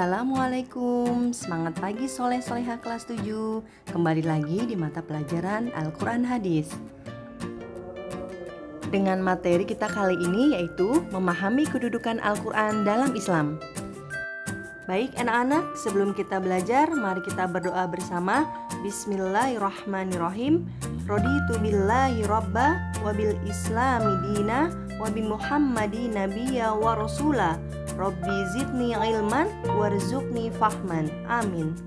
Assalamualaikum, semangat pagi soleh-soleha kelas 7. Kembali lagi di mata pelajaran Al-Quran Hadis. Dengan materi kita kali ini yaitu memahami kedudukan Al-Quran dalam Islam. Baik anak-anak, sebelum kita belajar, mari kita berdoa bersama. Bismillahirrahmanirrahim. Raditu billahi rabba wa bil islami dina wa bi muhammadin nabiyya wa rasula. Rabbi zidni ilman warzuqni fahman. Amin.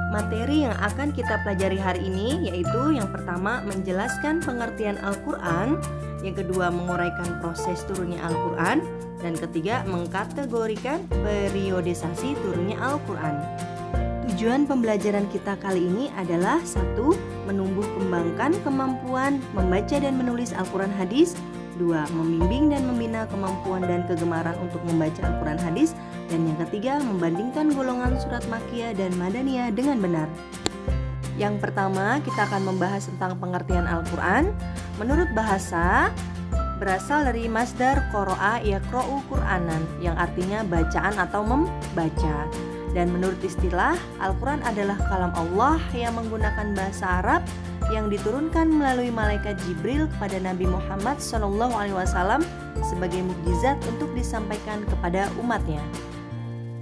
Materi yang akan kita pelajari hari ini yaitu yang pertama menjelaskan pengertian Al-Quran, yang kedua menguraikan proses turunnya Al-Quran, dan ketiga mengkategorikan periodisasi turunnya Al-Quran. Tujuan pembelajaran kita kali ini adalah 1. Menumbuh kembangkan kemampuan membaca dan menulis Al-Quran hadis. 2. Membimbing dan membina kemampuan dan kegemaran untuk membaca Al-Quran hadis. Dan yang ketiga, membandingkan golongan surat Makkiyah dan Madaniyah dengan benar. Yang pertama, kita akan membahas tentang pengertian Al-Quran. Menurut bahasa, berasal dari masdar qara'a yaqra'u Qur'anan, yang artinya bacaan atau membaca. Dan menurut istilah, Al-Quran adalah kalam Allah yang menggunakan bahasa Arab yang diturunkan melalui malaikat Jibril kepada Nabi Muhammad SAW sebagai mukjizat untuk disampaikan kepada umatnya.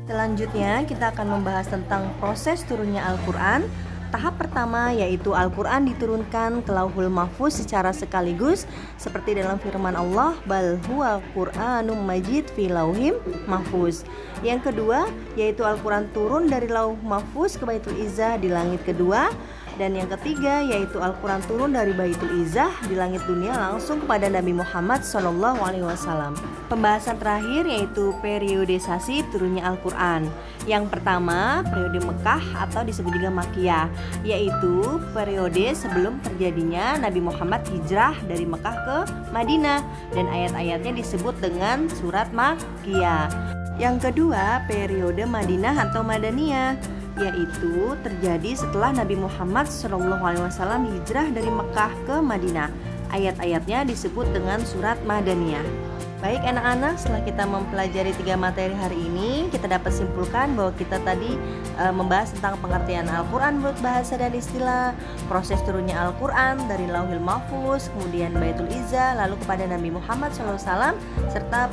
Selanjutnya kita akan membahas tentang proses turunnya Al-Quran. Tahap pertama yaitu Al-Quran diturunkan ke Lauhul Mahfuz secara sekaligus seperti dalam firman Allah, bal huwa Qur'anum majid fi lauhim mahfuz. Yang kedua yaitu Al-Quran turun dari Lauh Mahfuz ke Baitul Izzah di langit kedua. Dan yang ketiga yaitu Al-Quran turun dari Baitul Izzah di langit dunia langsung kepada Nabi Muhammad SAW. Pembahasan terakhir yaitu periodisasi turunnya Al-Quran. Yang pertama, periode Mekah atau disebut juga Makkiyah, yaitu periode sebelum terjadinya Nabi Muhammad hijrah dari Mekah ke Madinah, dan ayat-ayatnya disebut dengan surat Makkiyah. Yang kedua, periode Madinah atau Madaniyah, yaitu terjadi setelah Nabi Muhammad SAW hijrah dari Mekah ke Madinah. Ayat-ayatnya disebut dengan surat Madaniyah. Baik anak-anak, setelah kita mempelajari 3 materi hari ini, kita dapat simpulkan bahwa kita tadi membahas tentang pengertian Al-Quran menurut bahasa dan istilah, proses turunnya Al-Quran dari Lauhil Mahfuz, kemudian Baitul Izzah, lalu kepada Nabi Muhammad SAW, serta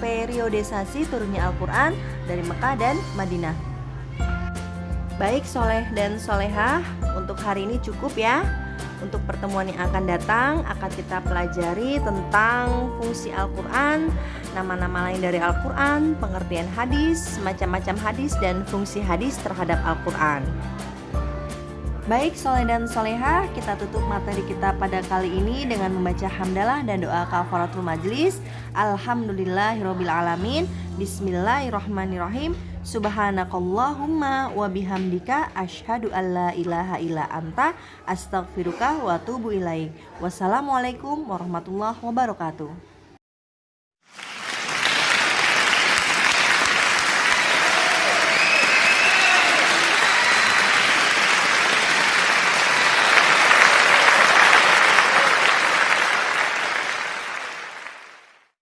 periodisasi turunnya Al-Quran dari Mekah dan Madinah. Baik soleh dan solehah, untuk hari ini cukup ya. Untuk pertemuan yang akan datang akan kita pelajari tentang fungsi Al-Quran, nama-nama lain dari Al-Quran, pengertian hadis, macam-macam hadis, dan fungsi hadis terhadap Al-Quran. Baik soleh dan solehah, kita tutup materi kita pada kali ini dengan membaca hamdalah dan doa kafaratul majlis. Alhamdulillahirabbil alamin. Bismillahirrahmanirrahim. Subhanakallahumma wa bihamdika asyhadu alla ilaha illa anta astaghfiruka wa atubu ilaik. Wassalamualaikum warahmatullahi wabarakatuh.